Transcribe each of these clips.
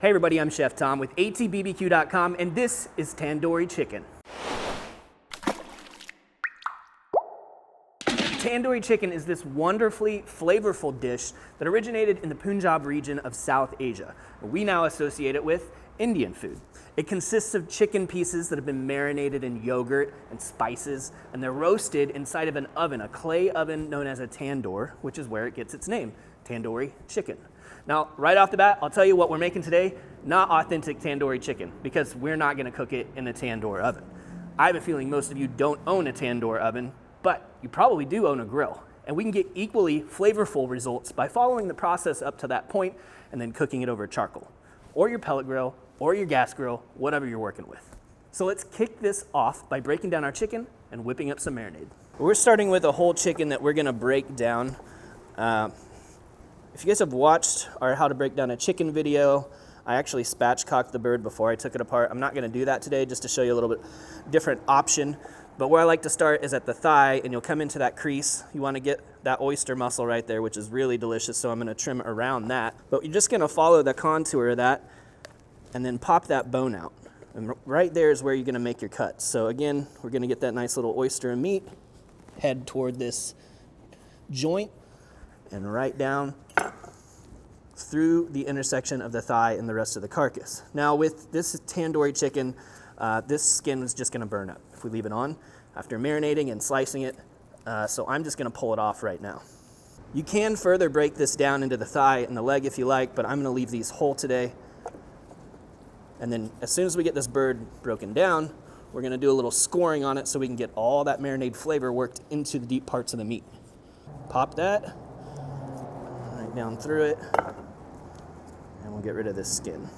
Hey everybody, I'm Chef Tom with atbbq.com, and this is Tandoori Chicken. Tandoori chicken is this wonderfully flavorful dish that originated in the Punjab region of South Asia. We now associate it with Indian food. It consists of chicken pieces that have been marinated in yogurt and spices, and they're roasted inside of an oven, a clay oven known as a tandoor, which is where it gets its name, Tandoori Chicken. Now, right off the bat, I'll tell you what we're making today, not authentic tandoori chicken, because we're not gonna cook it in a tandoor oven. I have a feeling most of you don't own a tandoor oven, but you probably do own a grill. And we can get equally flavorful results by following the process up to that point and then cooking it over charcoal, or your pellet grill, or your gas grill, whatever you're working with. So let's kick this off by breaking down our chicken and whipping up some marinade. We're starting with a whole chicken that we're gonna break down. If you guys have watched our how to break down a chicken video, I actually spatchcocked the bird before I took it apart. I'm not gonna do that today, just to show you a little bit different option. But where I like to start is at the thigh, and you'll come into that crease. You wanna get that oyster muscle right there, which is really delicious, so I'm gonna trim around that. But you're just gonna follow the contour of that, and then pop that bone out. And right there is where you're gonna make your cuts. So again, we're gonna get that nice little oyster and meat, head toward this joint, and right down through the intersection of the thigh and the rest of the carcass. Now with this tandoori chicken, this skin is just gonna burn up if we leave it on after marinating and slicing it. So I'm just gonna pull it off right now. You can further break this down into the thigh and the leg if you like, but I'm gonna leave these whole today. And then as soon as we get this bird broken down, we're gonna do a little scoring on it so we can get all that marinade flavor worked into the deep parts of the meat. Pop that right down through it, and we'll get rid of this skin.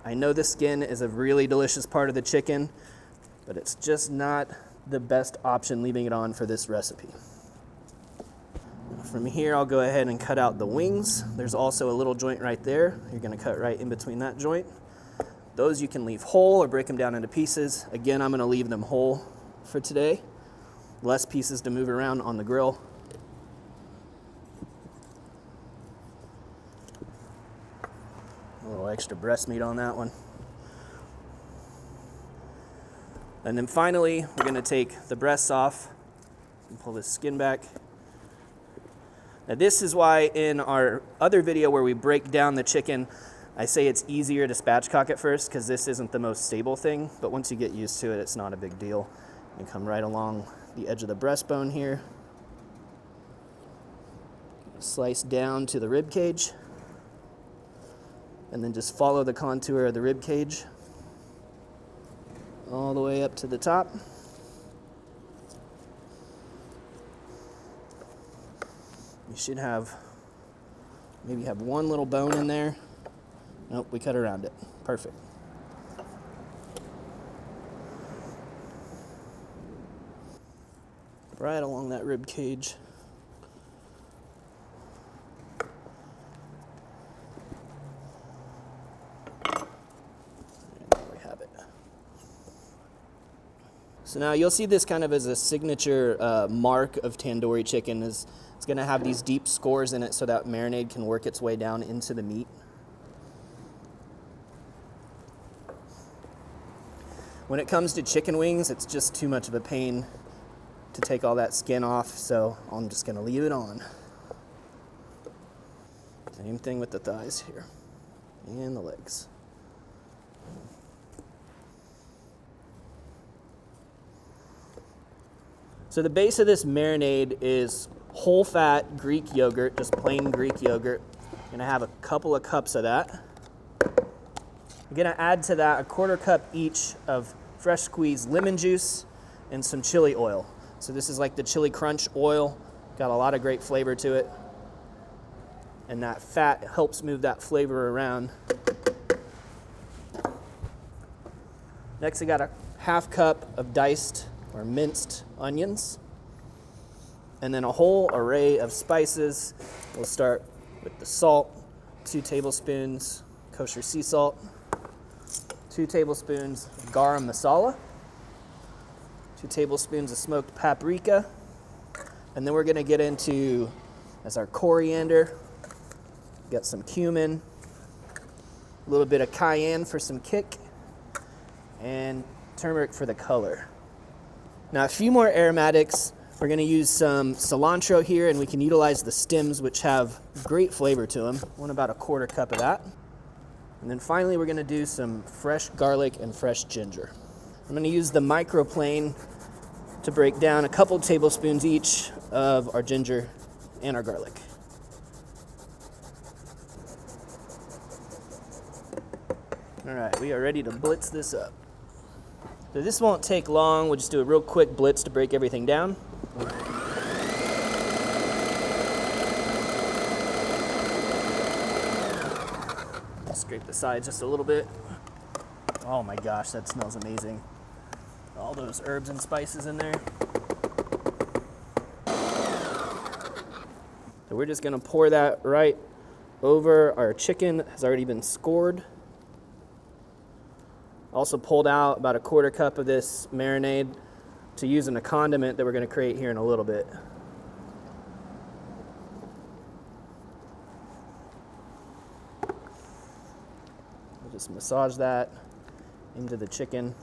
I know the skin is a really delicious part of the chicken, but it's just not the best option leaving it on for this recipe. From here, I'll go ahead and cut out the wings. There's also a little joint right there. You're gonna cut right in between that joint. Those you can leave whole or break them down into pieces. Again, I'm gonna leave them whole for today. Less pieces to move around on the grill. A little extra breast meat on that one. And then finally, we're gonna take the breasts off and pull this skin back. Now this is why in our other video where we break down the chicken, I say it's easier to spatchcock it first, because this isn't the most stable thing, but once you get used to it, it's not a big deal. You come right along the edge of the breastbone here, slice down to the rib cage, and then just follow the contour of the rib cage all the way up to the top. You should maybe have one little bone in there. Nope, we cut around it. Perfect. Right along that rib cage. And there we have it. So now you'll see this kind of as a signature mark of tandoori chicken. It's going to have these deep scores in it so that marinade can work its way down into the meat. When it comes to chicken wings, it's just too much of a pain to take all that skin off, so I'm just going to leave it on. Same thing with the thighs here and the legs. So the base of this marinade is whole fat Greek yogurt, just plain Greek yogurt. I'm gonna have a couple of cups of that. I'm gonna add to that a 1/4 cup each of fresh squeezed lemon juice and some chili oil. So this is like the chili crunch oil, got a lot of great flavor to it. And that fat helps move that flavor around. Next I got a 1/2 cup of diced or minced onions. And then a whole array of spices. We'll start with the salt, 2 tablespoons kosher sea salt, 2 tablespoons garam masala, 2 tablespoons of smoked paprika, and then we're gonna get into, as our coriander, Got some cumin, a little bit of cayenne for some kick, and turmeric for the color. Now a few more aromatics. We're going to use some cilantro here, and we can utilize the stems, which have great flavor to them. I want about a 1/4 cup of that. And then finally we're going to do some fresh garlic and fresh ginger. I'm going to use the microplane to break down a couple tablespoons each of our ginger and our garlic. All right, we are ready to blitz this up. So this won't take long. We'll just do a real quick blitz to break everything down. Scrape the sides just a little bit. Oh my gosh, that smells amazing. All those herbs and spices in there. So we're just gonna pour that right over our chicken that has already been scored. Also pulled out about a 1/4 cup of this marinade to use in a condiment that we're gonna create here in a little bit. Just massage that into the chicken.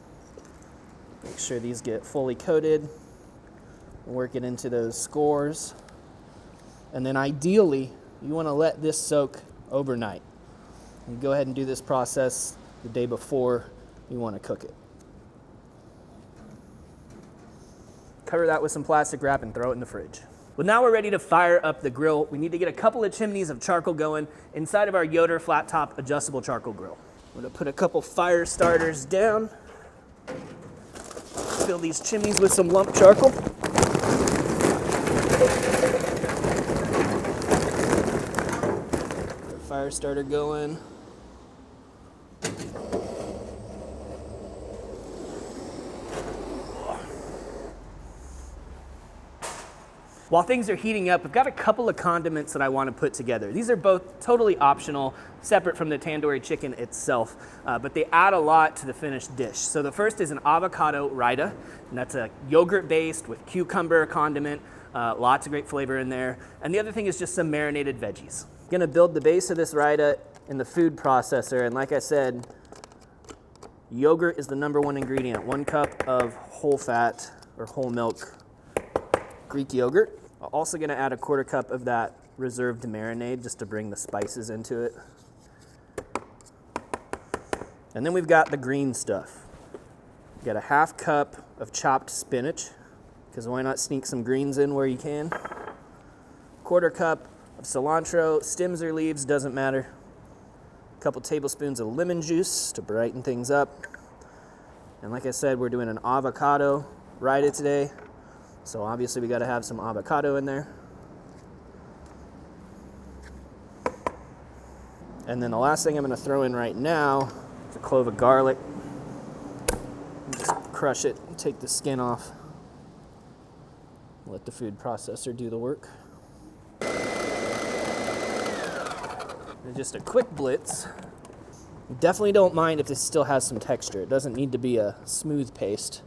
Make sure these get fully coated. Work it into those scores. And then ideally, you want to let this soak overnight. You go ahead and do this process the day before you want to cook it. Cover that with some plastic wrap and throw it in the fridge. Well, now we're ready to fire up the grill. We need to get a couple of chimneys of charcoal going inside of our Yoder flat top adjustable charcoal grill. I'm gonna put a couple fire starters down. Fill these chimneys with some lump charcoal. Fire starter going. While things are heating up, I've got a couple of condiments that I want to put together. These are both totally optional, separate from the tandoori chicken itself, but they add a lot to the finished dish. So the first is an avocado raita, and that's a yogurt-based with cucumber condiment, lots of great flavor in there. And the other thing is just some marinated veggies. I'm gonna build the base of this raita in the food processor, and like I said, yogurt is the #1 ingredient. 1 cup of whole fat or whole milk Greek yogurt. I'm also gonna add a 1/4 cup of that reserved marinade just to bring the spices into it. And then we've got the green stuff. We've got a 1/2 cup of chopped spinach, because why not sneak some greens in where you can. 1/4 cup of cilantro, stems or leaves, doesn't matter. A couple tablespoons of lemon juice to brighten things up. And like I said, we're doing an avocado raita today. So obviously we got to have some avocado in there. And then the last thing I'm going to throw in right now is a clove of garlic. Just crush it and take the skin off. Let the food processor do the work. And just a quick blitz. Definitely don't mind if this still has some texture. It doesn't need to be a smooth paste.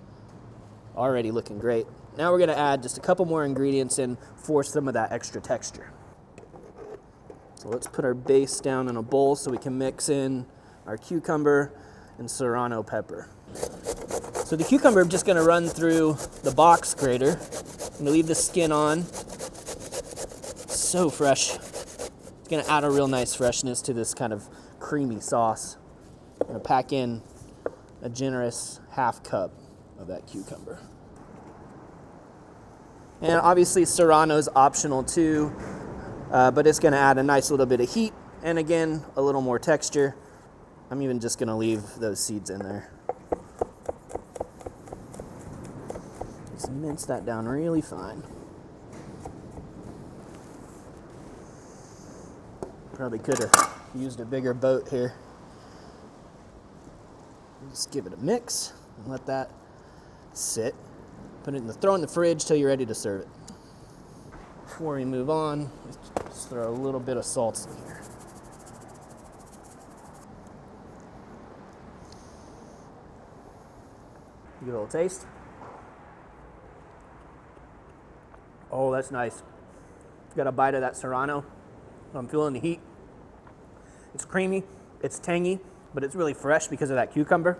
Already looking great. Now we're gonna add just a couple more ingredients in for some of that extra texture. So let's put our base down in a bowl so we can mix in our cucumber and serrano pepper. So the cucumber, I'm just gonna run through the box grater. I'm gonna leave the skin on. So fresh. It's gonna add a real nice freshness to this kind of creamy sauce. I'm gonna pack in a generous 1/2 cup of that cucumber. And obviously serrano's optional too, but it's gonna add a nice little bit of heat and again, a little more texture. I'm even just gonna leave those seeds in there. Just mince that down really fine. Probably could have used a bigger boat here. Just give it a mix and let that sit. Put it in throw in the fridge till you're ready to serve it. Before we move on, let's throw a little bit of salt in here. Give it a little taste. Oh, that's nice. Got a bite of that serrano. I'm feeling the heat. It's creamy, it's tangy, but it's really fresh because of that cucumber.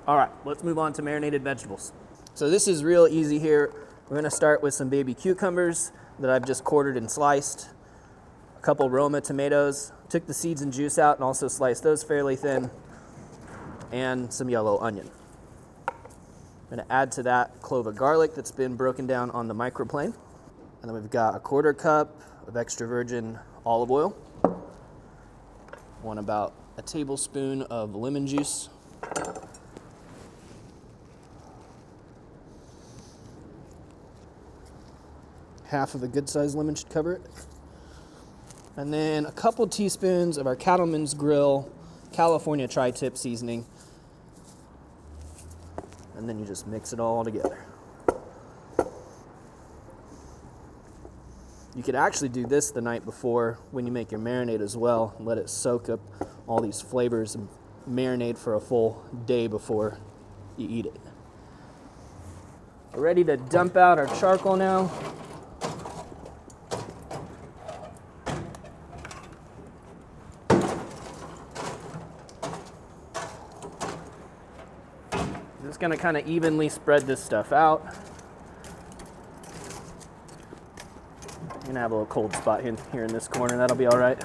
All right, let's move on to marinated vegetables. So this is real easy here. We're gonna start with some baby cucumbers that I've just quartered and sliced. A couple Roma tomatoes. Took the seeds and juice out and also sliced those fairly thin. And some yellow onion. I'm gonna add to that clove of garlic that's been broken down on the microplane. And then we've got a 1/4 cup of extra virgin olive oil. Want about a tablespoon of lemon juice. Half of a good sized lemon should cover it. And then a couple teaspoons of our Cattleman's Grill California tri-tip seasoning. And then you just mix it all together. You could actually do this the night before when you make your marinade as well. Let it soak up all these flavors and marinate for a full day before you eat it. We're ready to dump out our charcoal now. Just gonna kind of evenly spread this stuff out. I'm gonna have a little cold spot here in this corner, that'll be all right.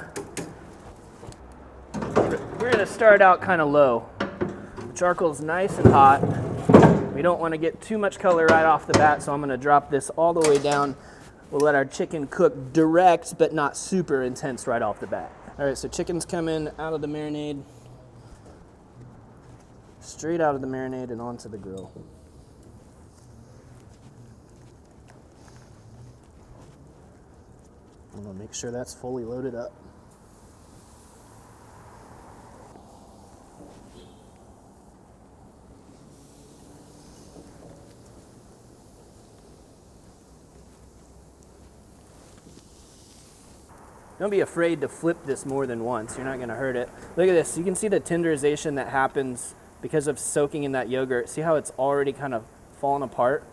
We're gonna start out kind of low. The charcoal's nice and hot. We don't wanna get too much color right off the bat, so I'm gonna drop this all the way down. We'll let our chicken cook direct, but not super intense right off the bat. All right, so chicken's coming out of the marinade. Straight out of the marinade and onto the grill. I'm gonna make sure that's fully loaded up. Don't be afraid to flip this more than once. You're not gonna hurt it. Look at this, you can see the tenderization that happens because of soaking in that yogurt. See how it's already kind of fallen apart?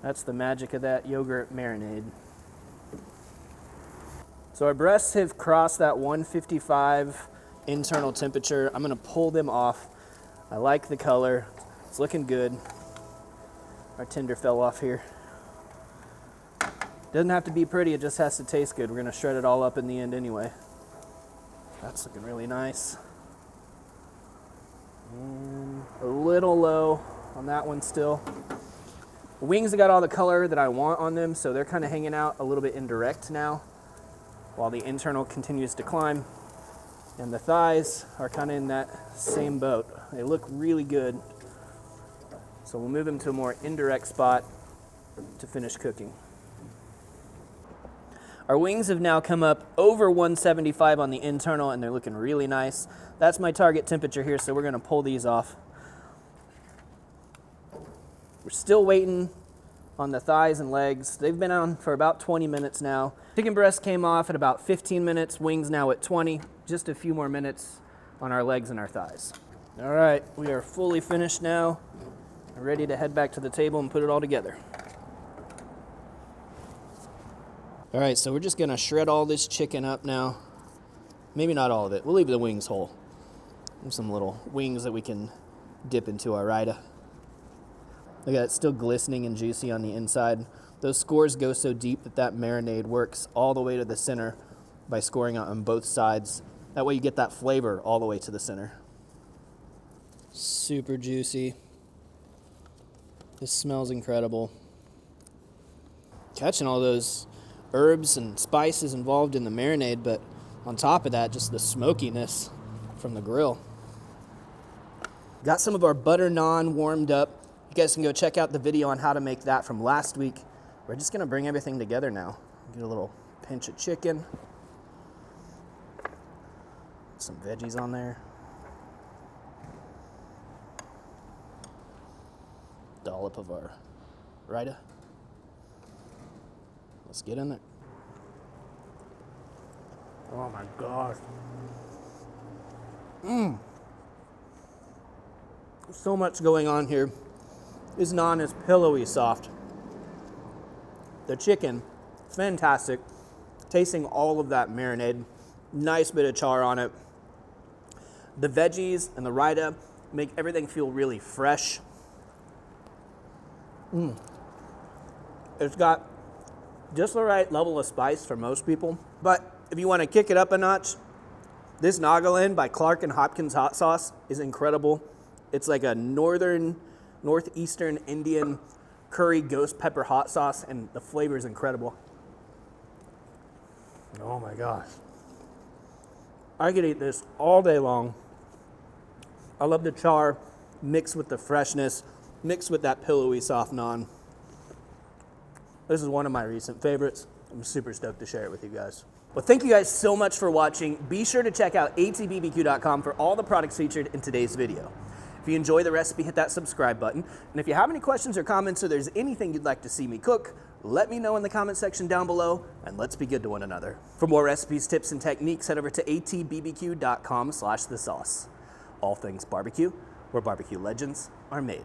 That's the magic of that yogurt marinade. So our breasts have crossed that 155 internal temperature. I'm gonna pull them off. I like the color, it's looking good. Our tender fell off here. Doesn't have to be pretty, it just has to taste good. We're gonna shred it all up in the end anyway. That's looking really nice. And a little low on that one still. The wings have got all the color that I want on them, so they're kind of hanging out a little bit indirect now, while the internal continues to climb. And the thighs are kind of in that same boat. They look really good. So we'll move them to a more indirect spot to finish cooking. Our wings have now come up over 175 on the internal and they're looking really nice. That's my target temperature here, so we're gonna pull these off. We're still waiting on the thighs and legs. They've been on for about 20 minutes now. Chicken breast came off at about 15 minutes, wings now at 20. Just a few more minutes on our legs and our thighs. All right, we are fully finished now. We're ready to head back to the table and put it all together. All right, so we're just gonna shred all this chicken up now. Maybe not all of it, we'll leave the wings whole. There's some little wings that we can dip into our raita. Look at it, still glistening and juicy on the inside. Those scores go so deep that marinade works all the way to the center by scoring out on both sides. That way you get that flavor all the way to the center. Super juicy. This smells incredible. Catching all those herbs and spices involved in the marinade, but on top of that, just the smokiness from the grill. Got some of our butter naan warmed up. You guys can go check out the video on how to make that from last week. We're just gonna bring everything together now. Get a little pinch of chicken. Some veggies on there. Dollop of our raita. Let's get in there. Oh my gosh. So much going on here. This naan is pillowy soft. The chicken, fantastic. Tasting all of that marinade. Nice bit of char on it. The veggies and the raita make everything feel really fresh. It's got just the right level of spice for most people. But if you want to kick it up a notch, this Nagaland by Clark and Hopkins hot sauce is incredible. It's like a northeastern Indian curry ghost pepper hot sauce, and the flavor is incredible. Oh my gosh. I could eat this all day long. I love the char mixed with the freshness, mixed with that pillowy soft naan. This is one of my recent favorites. I'm super stoked to share it with you guys. Well, thank you guys so much for watching. Be sure to check out atbbq.com for all the products featured in today's video. If you enjoy the recipe, hit that subscribe button. And if you have any questions or comments or there's anything you'd like to see me cook, let me know in the comment section down below, and let's be good to one another. For more recipes, tips, and techniques, head over to atbbq.com/thesauce. All things barbecue, where barbecue legends are made.